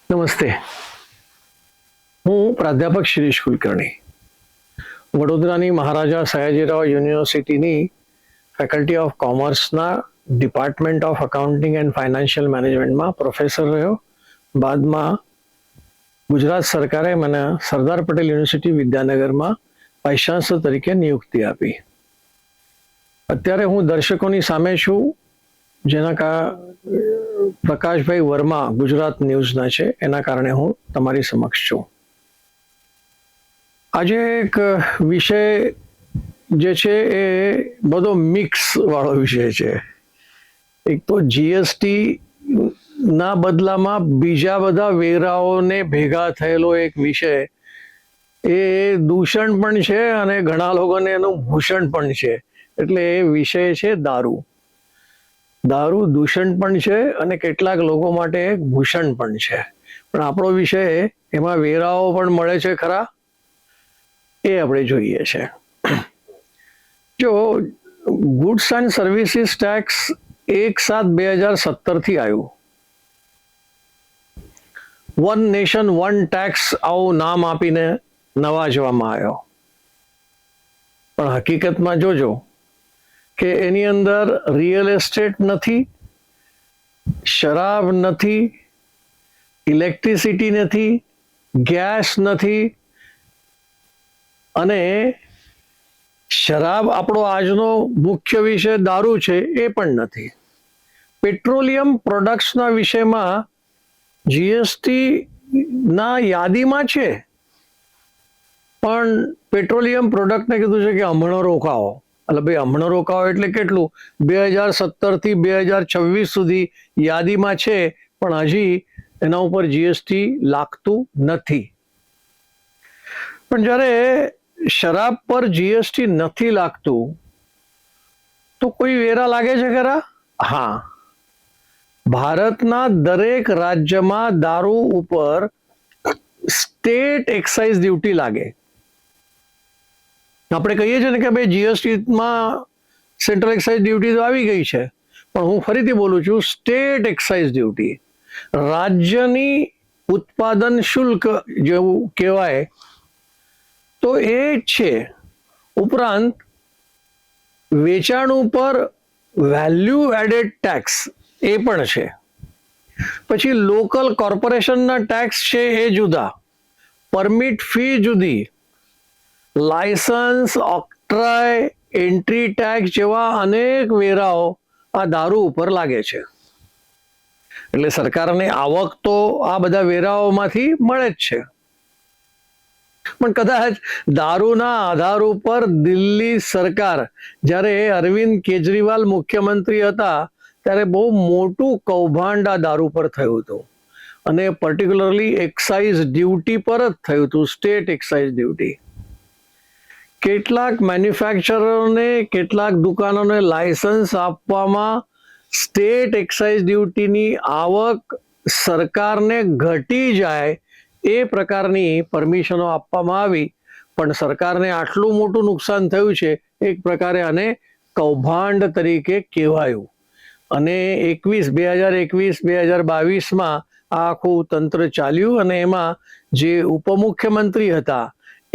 નમસ્તે. હું પ્રાધ્યાપક શિરીષ કુલકર્ણી, વડોદરાની મહારાજા સયાજીરાવ યુનિવર્સિટીની ફેકલ્ટી ઓફ કોમર્સના department of accounting and financial મેનેજમેન્ટમાં પ્રોફેસર રહ્યો. બાદમાં ગુજરાત સરકારે મને સરદાર પટેલ યુનિવર્સિટી વિદ્યાનગરમાં વાઇસ ચાન્સલર તરીકે નિયુક્તિ આપી. અત્યારે હું દર્શકોની સામે છું, જેના પ્રકાશભાઈ વર્મા ગુજરાત ન્યૂઝના છે, એના કારણે હું તમારી સમક્ષ છું. આજે એક વિષય જે છે એ બધો મિક્સ વાળો વિષય છે. એક તો જીએસટી ના બદલામાં બીજા બધા વેરાઓને ભેગા થયેલો એક વિષય, એ દૂષણ પણ છે અને ઘણા લોકોને એનું ભૂષણ પણ છે. એટલે એ વિષય છે દારૂ. દારૂ દૂષણ પણ છે અને કેટલાક લોકો માટે એક ભૂષણ પણ છે. પણ આપણો વિષય એમાં વેરાઓ પણ મળે છે ખરા, એ આપણે જોઈએ છે. જો ગુડ્સ એન્ડ સર્વિસીસ ટેક્સ 1/7/2017 આવ્યું. વન નેશન વન ટેક્સ આવું નામ આપીને નવાજવામાં આવ્યો. પણ હકીકતમાં જોજો કે એની અંદર રિયલ એસ્ટેટ નથી, શરાબ નથી, ઇલેક્ટ્રિસિટી નથી, ગેસ નથી, અને શરાબ આપણો આજનો મુખ્ય વિષય દારૂ છે એ પણ નથી. પેટ્રોલિયમ પ્રોડક્ટ્સના વિષયમાં જીએસટી ના યાદીમાં છે, પણ પેટ્રોલિયમ પ્રોડક્ટને કીધું છે કે હમણાં રોકાવો. એટલે ભાઈ હમણાં રોકાવો એટલે કેટલું? 2017 થી 2026 સુધી યાદીમાં છે, પણ હજી એના ઉપર જીએસટી લાગતું નથી. પણ જ્યારે શરાબ પર જીએસટી નથી લાગતું તો કોઈ વેરા લાગે છે ખરા? હા, ભારતના દરેક રાજ્યમાં દારૂ ઉપર સ્ટેટ એક્સાઇઝ ડ્યુટી લાગે. આપણે કહીએ છીએ ને કે ભાઈ જીએસટીમાં સેન્ટ્રલ એક્સાઇઝ ડ્યુટી તો આવી ગઈ છે, પણ હું ફરીથી બોલું છું, સ્ટેટ એક્સાઇઝ ડ્યુટી, રાજ્યની ઉત્પાદન શુલ્ક જેવું કહેવાય તો એ છે. ઉપરાંત વેચાણ ઉપર વેલ્યુ એડેડ ટેક્સ એ પણ છે. પછી લોકલ કોર્પોરેશનના ટેક્સ છે એ જુદા, પરમિટ ફી જુદી, લાયસન્સ, ઓક્ટ્રાય, એન્ટ્રી ટેક્સ જેવા અનેક વેરાઓ આ દારૂ ઉપર લાગે છે. એટલે સરકારને આવક તો આ બધા વેરાઓમાંથી મળે જ છે. પણ કદાચ દારૂના આધાર ઉપર દિલ્હી સરકાર, જ્યારે અરવિંદ કેજરીવાલ મુખ્યમંત્રી હતા ત્યારે બહુ મોટું કૌભાંડ આ દારૂ પર થયું હતું, અને પર્ટિક્યુલરલી એક્સાઇઝ ડ્યુટી પર જ થયું હતું, સ્ટેટ એક્સાઇઝ ડ્યુટી. કેટલાક મેન્યુફેક્ચરરોને, કેટલાક દુકાનોને લાયસન્સ આપવામાં સ્ટેટ એક્સાઇઝ ડ્યુટીની આવક સરકારને ઘટી જાય એ પ્રકારની પરમિશનો આપવામાં આવી. પણ સરકારને આટલું મોટું નુકસાન થયું છે, એક પ્રકારે આને કૌભાંડ તરીકે કહેવાયું. અને 2021-2022માં આ આખું તંત્ર ચાલ્યું, અને એમાં જે ઉપમુખ્યમંત્રી હતા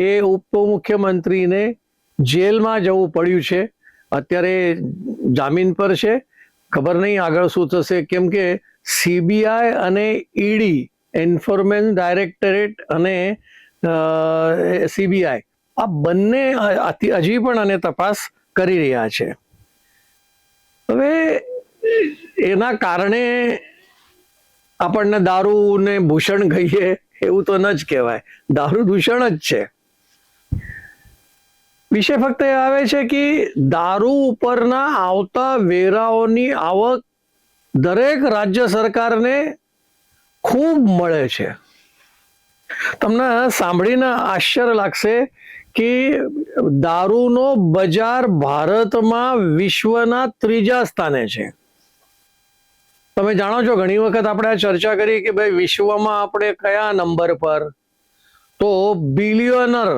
એ ઉપમુખ્યમંત્રીને જેલમાં જવું પડ્યું છે. અત્યારે જામીન પર છે, ખબર નહીં આગળ શું થશે, કેમ કે સીબીઆઈ અને ઈડી, એન્ફોર્સમેન્ટ ડાયરેક્ટરેટ અને સીબીઆઈ, આ બંને હજી પણ આને તપાસ કરી રહ્યા છે. હવે એના કારણે આપણને દારૂને ભૂષણ કહીએ એવું તો ન જ કહેવાય, દારૂ દૂષણ જ છે. વિષય ફક્ત એ આવે છે કે દારૂ ઉપરના આવતા વેરાઓની આવક દરેક રાજ્ય સરકારને ખૂબ મળે છે. તમને સાંભળીને આશ્ચર્ય લાગશે કે દારૂનો બજાર ભારતમાં વિશ્વના 3જા સ્થાને છે. તમે જાણો છો, ઘણી વખત આપણે આ ચર્ચા કરી કે ભાઈ વિશ્વમાં આપણે કયા નંબર પર, તો બિલિયનર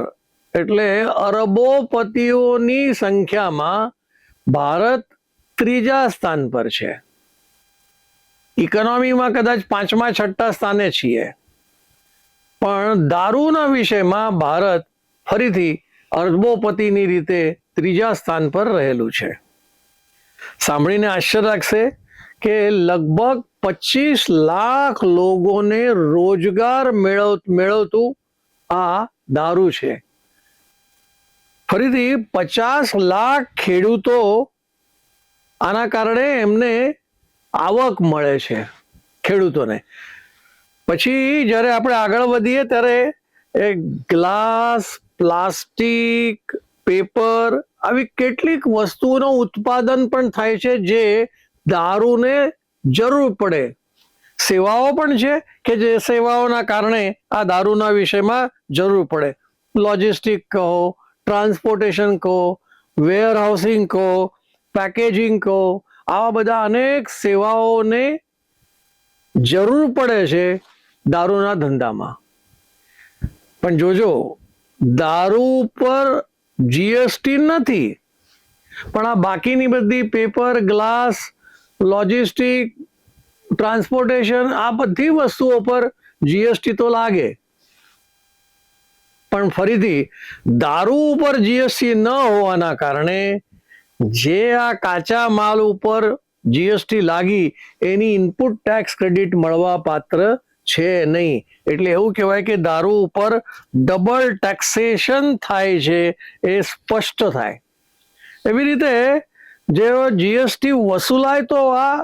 એટલે અરબોપતિઓની સંખ્યામાં ભારત 3જા સ્થાન પર છે. ઇકોનોમીમાં કદાચ 5મા 6ઠા સ્થાને છીએ. પણ દારૂના વિષયમાં ભારત ફરીથી અરબોપતિની રીતે ત્રીજા સ્થાન પર રહેલું છે. સાંભળીને આશ્ચર્ય લાગશે કે લગભગ 25 લાખ લોકોને રોજગાર મેળવતું આ દારૂ છે. ફરીથી 50 લાખ ખેડૂતો આના કારણે એમને આવક મળે છે ખેડૂતોને. પછી જ્યારે આપણે આગળ વધીએ ત્યારે એ ગ્લાસ, પ્લાસ્ટિક, પેપર આવી કેટલીક વસ્તુઓનું ઉત્પાદન પણ થાય છે જે દારૂને જરૂર પડે. સેવાઓ પણ છે કે જે સેવાઓના કારણે આ દારૂના વિષયમાં જરૂર પડે. લોજિસ્ટિક કહો, ટ્રાન્સપોર્ટેશન કહો, વેર હાઉસિંગ કહો, પેકેજિંગ કહો, આવા બધા અનેક સેવાઓને જરૂર પડે છે દારૂના ધંધામાં. પણ જોજો, દારૂ પર જીએસટી નથી, પણ આ બાકીની બધી પેપર, ગ્લાસ, લોજિસ્ટિક, ટ્રાન્સપોર્ટેશન આ બધી વસ્તુઓ પર જીએસટી તો લાગે. પણ ફરીથી દારૂ ઉપર જીએસટી ન હોવાના કારણે જે આ કાચા માલ ઉપર જીએસટી લાગી એની ઇનપુટ ટેક્સ ક્રેડિટ મળવા પાત્ર છે નહીં. એટલે એવું કહેવાય કે દારૂ ઉપર ડબલ ટેક્સેશન થાય છે એ સ્પષ્ટ થાય. એવી રીતે જે જીએસટી વસૂલાય તો આ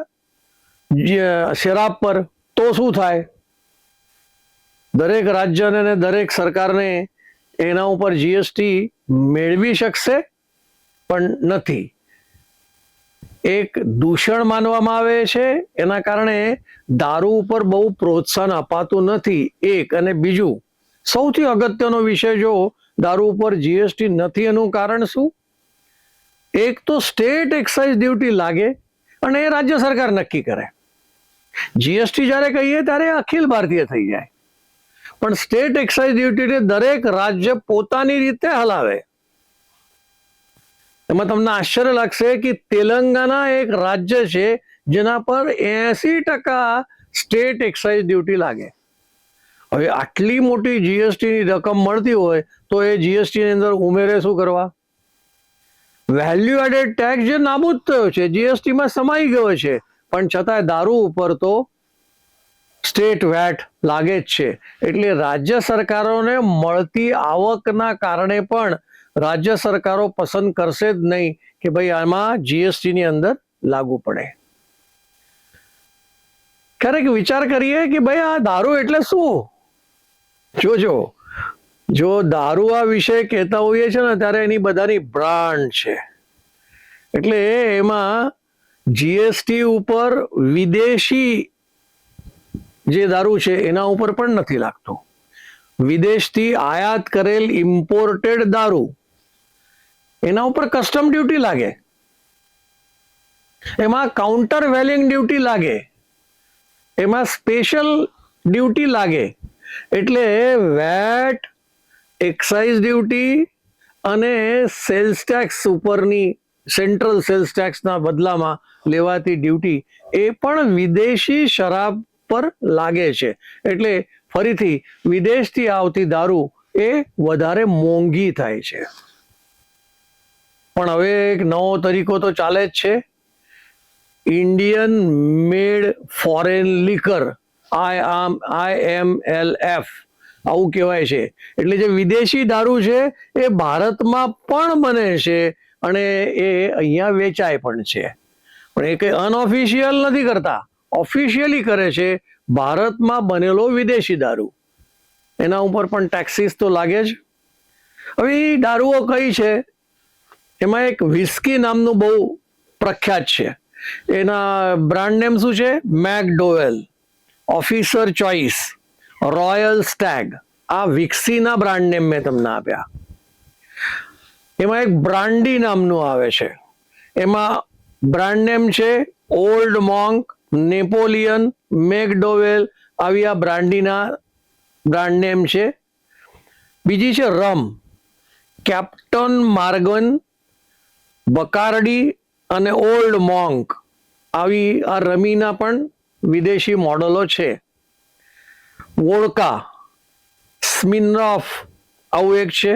શરાબ પર, તો શું થાય? દરેક રાજ્યને અને દરેક સરકારને એના ઉપર જીએસટી મેળવી શકશે પણ નથી. એક દૂષણ માનવામાં આવે છે, એના કારણે દારૂ ઉપર બહુ પ્રોત્સાહન અપાતું નથી. એક અને બીજું સૌથી અગત્યનો વિષય, જો દારૂ ઉપર જીએસટી નથી એનું કારણ શું? એક તો સ્ટેટ એક્સાઇઝ ડ્યુટી લાગે અને એ રાજ્ય સરકાર નક્કી કરે. જીએસટી જ્યારે કહીએ ત્યારે અખિલ ભારતીય થઈ જાય, પણ સ્ટેટ એક્સાઇઝ ડ્યુટીને દરેક રાજ્ય પોતાની રીતે હલાવે. એમાં તમને આશ્ચર્ય લાગશે કે તેલંગાના એક રાજ્ય છે જેના પર 80% સ્ટેટ એક્સાઇઝ ડ્યુટી લાગે. હવે આટલી મોટી જીએસટીની રકમ મળતી હોય તો એ જીએસટીની અંદર ઉમેરે શું કરવા? વેલ્યુ એડેડ ટેક્સ જે નાબૂદ થયો છે, જીએસટીમાં સમાઈ ગયો છે, પણ છતાંય દારૂ ઉપર તો સ્ટેટ વેટ લાગે જ છે. એટલે રાજ્ય સરકારોને મળતી આવકના કારણે પણ રાજ્ય સરકારો પસંદ કરશે જ નહીં કે ભાઈ આમાં જીએસટીની અંદર લાગુ પડે. ક્યારેક વિચાર કરીએ કે ભાઈ આ દારૂ એટલે શું? જો દારૂ આ વિશે કહેતા હોઈએ છે ને ત્યારે એની બધાની બ્રાન્ડ છે. એટલે એમાં જીએસટી ઉપર વિદેશી જે દારૂ છે એના ઉપર પણ નથી લાગતો. વિદેશથી આયાત કરેલ ઇમ્પોર્ટેડ દારૂ એના ઉપર કસ્ટમ ડ્યુટી લાગે, એમાં કાઉન્ટર વેલિંગ ડ્યુટી લાગે, એમાં સ્પેશિયલ ડ્યુટી લાગે. એટલે વેટ, એક્સાઇઝ ડ્યુટી અને સેલ્સ ટેક્સ ઉપરની સેન્ટ્રલ સેલ્સ ટેક્સના બદલામાં લેવાતી ડ્યુટી એ પણ વિદેશી શરાબ પર લાગે છે. એટલે ફરીથી વિદેશથી આવતી દારૂ એ વધારે મોંઘી થાય છે. પણ હવે એક નવો તરીકો તો ચાલે જ છે, ઇન્ડિયન મેડ ફોરેન લિકર, IMLF આવું કહેવાય છે. એટલે જે વિદેશી દારૂ છે એ ભારતમાં પણ બને છે અને એ અહીંયા વેચાય પણ છે. પણ એ કંઈ અનઓફિશિયલ નથી કરતા, ઓફિશિયલી કરે છે. ભારતમાં બનેલો વિદેશી દારૂ, એના ઉપર પણ ટેક્સીસ તો લાગે જ. હવે એ દારૂઓ કઈ છે? એમાં એક વિસ્કી નામનું બહુ પ્રખ્યાત છે. એના બ્રાન્ડ નેમ શું છે? મેકડોવેલ, ઓફિસર ચોઇસ, રોયલ સ્ટેગ. આ વિસ્કીના બ્રાન્ડ નેમ મેં તમને આપ્યા. એમાં એક બ્રાન્ડી નામનું આવે છે, એમાં બ્રાન્ડ નેમ છે ઓલ્ડ મોન્ક, નેપોલિયન, મેકડોવેલ, આવી આ બ્રાન્ડીના બ્રાન્ડ નેમ છે. બીજી છે રમ, કેપ્ટન માર્ગન, બકાર્ડી અને ઓલ્ડ મોન્ક. આવી આ રમીના પણ વિદેશી મોડલો છે. વોડકા, સ્મિનોફ આવું એક છે,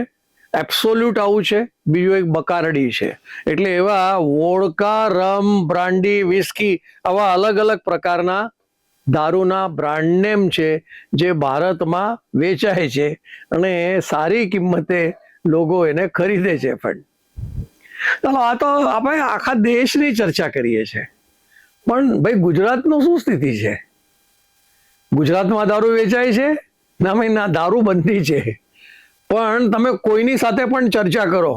એબ્સોલ્યુટ આવું છે, બીજું એક બકારડી છે. એટલે એવા વોડકા, રમ, બ્રાન્ડી, વિસ્કી આવા અલગ અલગ પ્રકારના દારૂના બ્રાન્ડ નેમ છે જે ભારતમાં વેચાય છે અને સારી કિંમતે લોકો એને ખરીદે છે. પણ ચાલો, આ તો આપણે આખા દેશની ચર્ચા કરીએ છીએ, પણ ભાઈ ગુજરાતનું શું સ્થિતિ છે? ગુજરાતમાં દારૂ વેચાય છે? ના ભાઈ ના, દારૂ બંધી છે. પણ તમે કોઈની સાથે પણ ચર્ચા કરો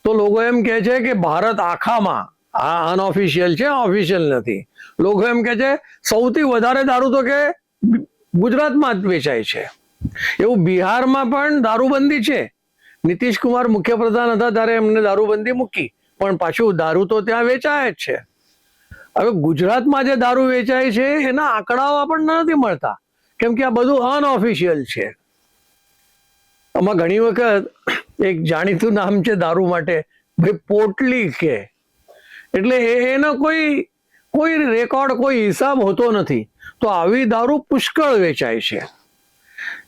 તો લોકો એમ કહે છે કે ભારત આખામાં, આ અનઓફિશિયલ છે, ઓફિશિયલ નથી, લોકો એમ કહે છે સૌથી વધારે દારૂ તો કે ગુજરાતમાં જ વેચાય છે. એવું બિહારમાં પણ દારૂબંધી છે. નીતિશ કુમાર મુખ્યપ્રધાન હતા ત્યારે એમને દારૂબંધી મૂકી, પણ પાછું દારૂ તો ત્યાં વેચાય જ છે. હવે ગુજરાતમાં જે દારૂ વેચાય છે એના આંકડાઓ આપણને નથી મળતા, કેમ કે આ બધું અનઓફિશિયલ છે. આમાં ઘણી વખત એક જાણીતું નામ છે દારૂ માટે, ભાઈ પોટલી કે, એટલે એનો કોઈ રેકોર્ડ, કોઈ હિસાબ હોતો નથી. તો આવી દારૂ પુષ્કળ વેચાય છે.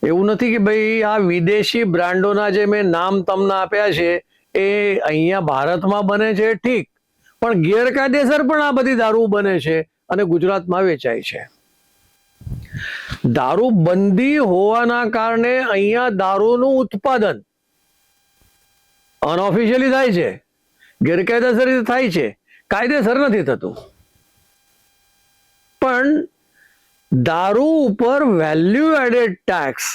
એવું નથી કે ભાઈ આ વિદેશી બ્રાન્ડોના જે મેં નામ તમને આપ્યા છે એ અહીંયા ભારતમાં બને છે, ઠીક, પણ ગેરકાયદેસર પણ આ બધી દારૂ બને છે અને ગુજરાતમાં વેચાય છે. દારૂ બંધી હોવાના કારણે અહીંયા દારૂનું ઉત્પાદન અનઓફિશિયલી થાય છે, ગેરકાયદેસર રીતે થાય છે, કાયદેસર નથી થતું. પણ દારૂ ઉપર વેલ્યુ એડેડ ટેક્સ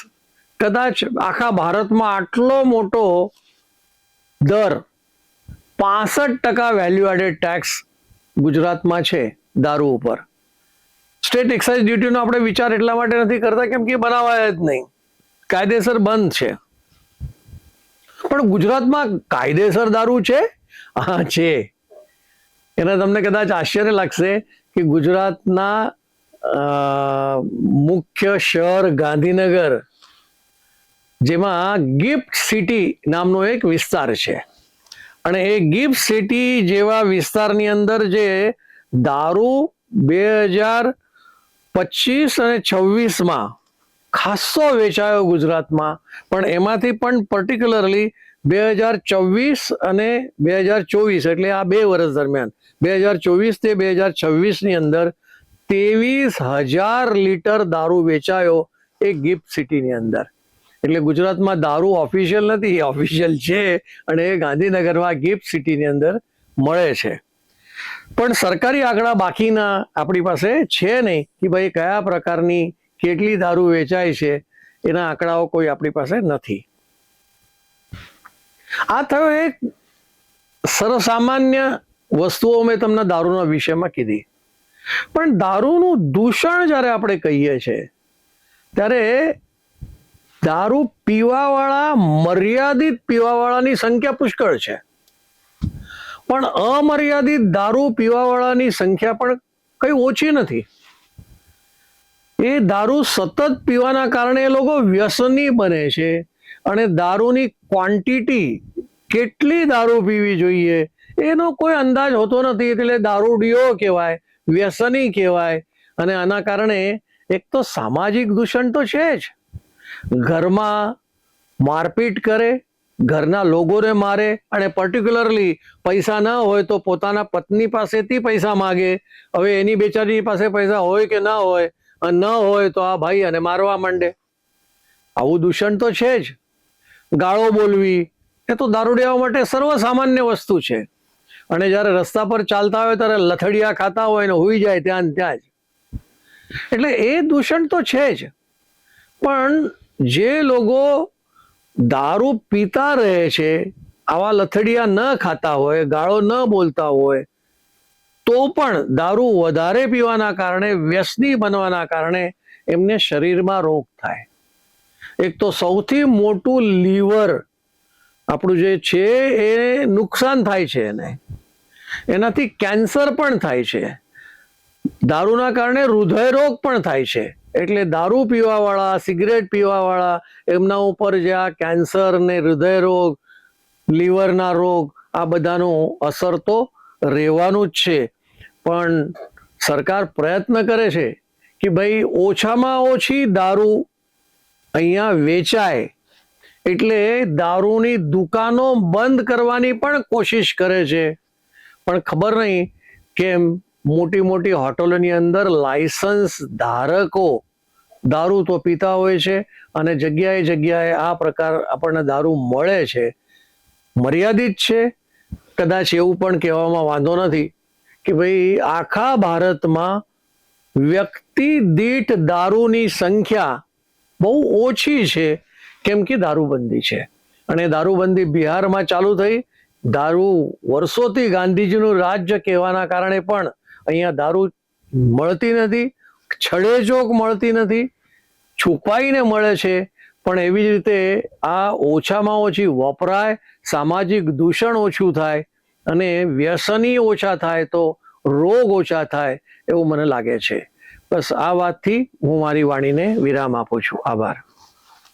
કદાચ આખા ભારતમાં આટલો મોટો દર, 65% વેલ્યુ એડેડ ટેક્સ ગુજરાતમાં છે દારૂ ઉપર. સ્ટેટ એક્સાઇઝ ડ્યુટીનો આપણે વિચાર એટલા માટે નથી કરતા કેમ કે બનાવાય જ નહીં, કાયદેસર બંધ છે. પણ ગુજરાતમાં કાયદેસર દારૂ છે? હા છે. એને તમને કદાચ આશ્ચર્ય લાગશે કે ગુજરાતના મુખ્ય શહેર ગાંધીનગર, જેમાં ગિફ્ટ સિટી નામનો એક વિસ્તાર છે, અને એ ગિફ્ટ સિટી જેવા વિસ્તારની અંદર જે દારૂ 2025 અને 26માં ખાસ્સો વેચાયો ગુજરાતમાં, પણ એમાંથી પણ પર્ટિક્યુલરલી 2024 અને 2024 એટલે આ 2 વર્ષ દરમિયાન 2024 થી 2026ની અંદર 23,000 લીટર દારૂ વેચાયો એ ગિફ્ટ સિટીની અંદર. એટલે ગુજરાતમાં દારૂ ઓફિશિયલ નથી, ઓફિશિયલ છે, અને એ ગાંધીનગરમાં ગિફ્ટ સિટીની અંદર મળે છે. પણ સરકારી આંકડા બાકીના આપણી પાસે છે નહીં કે ભાઈ કયા પ્રકારની કેટલી દારૂ વેચાય છે, એના આંકડાઓ કોઈ આપણી પાસે નથી. આ થયો એક સર્વસામાન્ય વસ્તુઓ મેં તમને દારૂના વિષયમાં કીધી. પણ દારૂનું દૂષણ જ્યારે આપણે કહીએ છીએ ત્યારે દારૂ પીવાવાળા, મર્યાદિત પીવાવાળાની સંખ્યા પુષ્કળ છે, પણ અમર્યાદિત દારૂ પીવાવાળાની સંખ્યા પણ કઈ ઓછી નથી. એ દારૂ સતત પીવાના કારણે એ લોકો વ્યસની બને છે, અને દારૂની ક્વોન્ટિટી, કેટલી દારૂ પીવી જોઈએ એનો કોઈ અંદાજ હોતો નથી. એટલે દારૂડિયો કહેવાય, વ્યસની કહેવાય. અને આના કારણે એક તો સામાજિક દૂષણ તો છે જ. ઘરમાં મારપીટ કરે, ઘરના લોકોને મારે, અને પર્ટિક્યુલરલી પૈસા ન હોય તો પોતાના પત્ની પાસેથી પૈસા માગે. હવે એની બેચારી પાસે પૈસા હોય કે ના હોય, ન હોય તો આ ભાઈ અને મારવા માંડે. આવું દૂષણ તો છે જ. ગાળો બોલવી એ તો દારૂડિયાઓ માટે સર્વસામાન્ય વસ્તુ છે, અને જ્યારે રસ્તા પર ચાલતા હોય ત્યારે લથડિયા ખાતા હોય ને હુઈ જાય ત્યાં જ. એટલે એ દૂષણ તો છે જ. પણ જે લોકો દારૂ પીતા રહે છે, આવા લથડિયા ન ખાતા હોય, ગાળો ન બોલતા હોય, તો પણ દારૂ વધારે પીવાના કારણે, વ્યસની બનવાના કારણે એમને શરીરમાં રોગ થાય. એક તો સૌથી મોટું લીવર આપણું જે છે એ નુકસાન થાય છે, એનાથી કેન્સર પણ થાય છે. દારૂના કારણે હૃદય રોગ પણ થાય છે. એટલે દારૂ પીવાવાળા, સિગરેટ પીવાવાળા, એમના ઉપર જે આ કેન્સર ને હૃદય રોગ, લીવરના રોગ, આ બધાનો અસર તો રહેવાનું જ છે. પણ સરકાર પ્રયત્ન કરે છે કે ભાઈ ઓછામાં ઓછી દારૂ અહીંયા વેચાય એટલે દારૂની દુકાનો બંધ કરવાની પણ કોશિશ કરે છે. પણ ખબર નહીં કેમ મોટી મોટી હોટલોની અંદર લાયસન્સ ધારકો દારૂ તો પીતા હોય છે અને જગ્યાએ જગ્યાએ આ પ્રકાર આપણને દારૂ મળે છે. મર્યાદિત છે, કદાચ એવું પણ કહેવામાં વાંધો નથી કે ભાઈ આખા ભારતમાં વ્યક્તિ દીઠ દારૂની સંખ્યા બહુ ઓછી છે, કેમ કે દારૂબંધી છે. અને દારૂબંધી બિહારમાં ચાલુ થઈ. દારૂ વર્ષોથી ગાંધીજીનું રાજ્ય કહેવાના કારણે પણ અહીંયા દારૂ મળતી નથી, છડેચોક મળતી નથી, છુપાઈને મળે છે. પણ એવી જ રીતે આ ઓછામાં ઓછી વપરાય, સામાજિક દૂષણ ઓછું થાય અને વ્યસની ઓછા થાય તો રોગ ઓછા થાય એવું મને લાગે છે. બસ આ વાતથી હું મારી વાણીને વિરામ આપું છું. આભાર.